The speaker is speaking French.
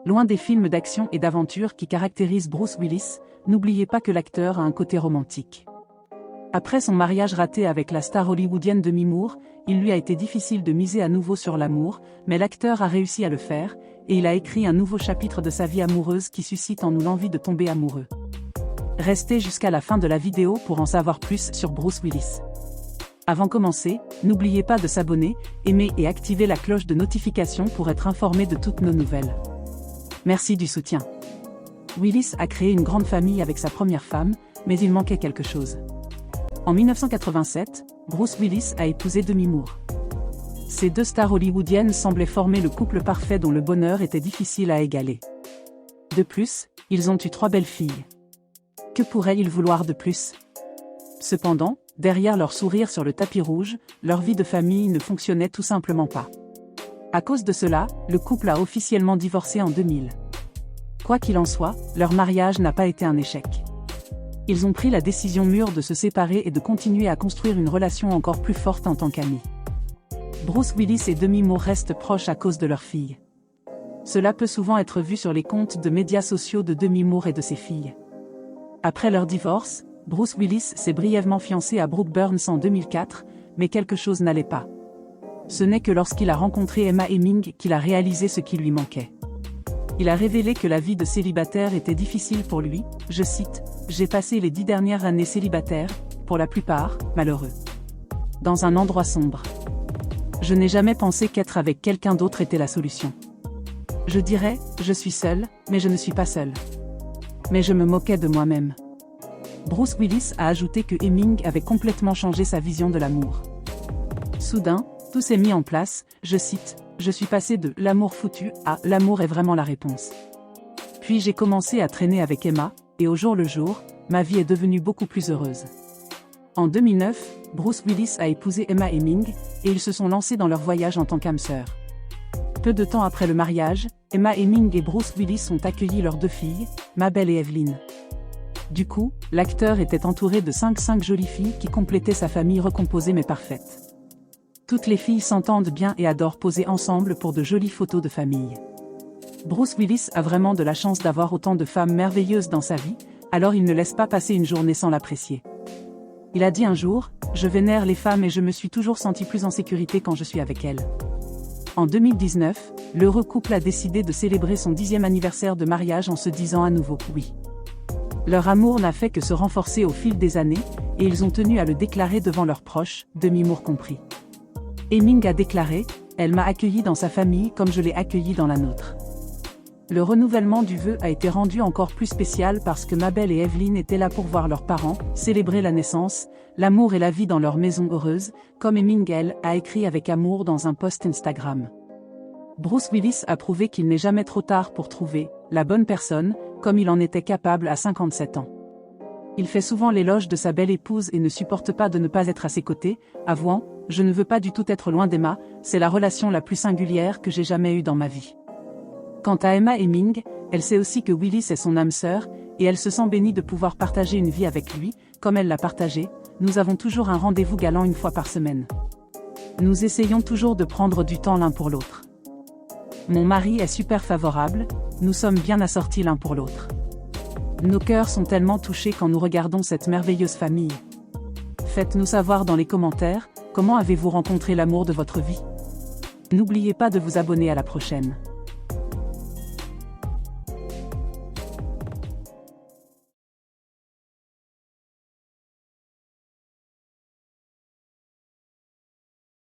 Loin des films d'action et d'aventure qui caractérisent Bruce Willis, n'oubliez pas que l'acteur a un côté romantique. Après son mariage raté avec la star hollywoodienne Demi Moore, il lui a été difficile de miser à nouveau sur l'amour, mais l'acteur a réussi à le faire, et il a écrit un nouveau chapitre de sa vie amoureuse qui suscite en nous l'envie de tomber amoureux. Restez jusqu'à la fin de la vidéo pour en savoir plus sur Bruce Willis. Avant de commencer, n'oubliez pas de s'abonner, aimer et activer la cloche de notification pour être informé de toutes nos nouvelles. Merci du soutien. Willis a créé une grande famille avec sa première femme, mais il manquait quelque chose. En 1987, Bruce Willis a épousé Demi Moore. Ces deux stars hollywoodiennes semblaient former le couple parfait dont le bonheur était difficile à égaler. De plus, ils ont eu 3 belles filles. Que pourrait-il vouloir de plus? Cependant, derrière leur sourire sur le tapis rouge, leur vie de famille ne fonctionnait tout simplement pas. À cause de cela, le couple a officiellement divorcé en 2000. Quoi qu'il en soit, leur mariage n'a pas été un échec. Ils ont pris la décision mûre de se séparer et de continuer à construire une relation encore plus forte en tant qu'amis. Bruce Willis et Demi Moore restent proches à cause de leur fille. Cela peut souvent être vu sur les comptes de médias sociaux de Demi Moore et de ses filles. Après leur divorce, Bruce Willis s'est brièvement fiancé à Brooke Burns en 2004, mais quelque chose n'allait pas. Ce n'est que lorsqu'il a rencontré Emma Heming qu'il a réalisé ce qui lui manquait. Il a révélé que la vie de célibataire était difficile pour lui, je cite, « J'ai passé les 10 dernières années célibataire, pour la plupart, malheureux. Dans un endroit sombre. Je n'ai jamais pensé qu'être avec quelqu'un d'autre était la solution. Je dirais, je suis seul, mais je ne suis pas seul. Mais je me moquais de moi-même. » Bruce Willis a ajouté que Heming avait complètement changé sa vision de l'amour. Soudain, tout s'est mis en place, je cite, « Je suis passé de « l'amour foutu » à « l'amour est vraiment la réponse ». Puis j'ai commencé à traîner avec Emma, et au jour le jour, ma vie est devenue beaucoup plus heureuse. En 2009, Bruce Willis a épousé Emma Heming, et ils se sont lancés dans leur voyage en tant qu'âmes sœurs. Peu de temps après le mariage, Emma Heming et Bruce Willis ont accueilli leurs 2 filles, Mabel et Evelyn. Du coup, l'acteur était entouré de 5 jolies filles qui complétaient sa famille recomposée mais parfaite. Toutes les filles s'entendent bien et adorent poser ensemble pour de jolies photos de famille. Bruce Willis a vraiment de la chance d'avoir autant de femmes merveilleuses dans sa vie, alors il ne laisse pas passer une journée sans l'apprécier. Il a dit un jour, « Je vénère les femmes et je me suis toujours senti plus en sécurité quand je suis avec elles. » En 2019, l'heureux couple a décidé de célébrer son 10e anniversaire de mariage en se disant à nouveau « oui ». Leur amour n'a fait que se renforcer au fil des années, et ils ont tenu à le déclarer devant leurs proches, Demi Moore compris. Heming a déclaré, « Elle m'a accueilli dans sa famille comme je l'ai accueilli dans la nôtre. » Le renouvellement du vœu a été rendu encore plus spécial parce que Mabel et Evelyn étaient là pour voir leurs parents, célébrer la naissance, l'amour et la vie dans leur maison heureuse, comme Heming elle a écrit avec amour dans un post Instagram. Bruce Willis a prouvé qu'il n'est jamais trop tard pour trouver la bonne personne, comme il en était capable à 57 ans. Il fait souvent l'éloge de sa belle épouse et ne supporte pas de ne pas être à ses côtés, avouant « Je ne veux pas du tout être loin d'Emma, c'est la relation la plus singulière que j'ai jamais eue dans ma vie. » Quant à Emma Heming, elle sait aussi que Willis est son âme sœur, et elle se sent bénie de pouvoir partager une vie avec lui, comme elle l'a partagé. Nous avons toujours un rendez-vous galant 1 fois par semaine. Nous essayons toujours de prendre du temps l'un pour l'autre. Mon mari est super favorable, nous sommes bien assortis l'un pour l'autre. Nos cœurs sont tellement touchés quand nous regardons cette merveilleuse famille. Faites-nous savoir dans les commentaires, comment avez-vous rencontré l'amour de votre vie? N'oubliez pas de vous abonner à la prochaine.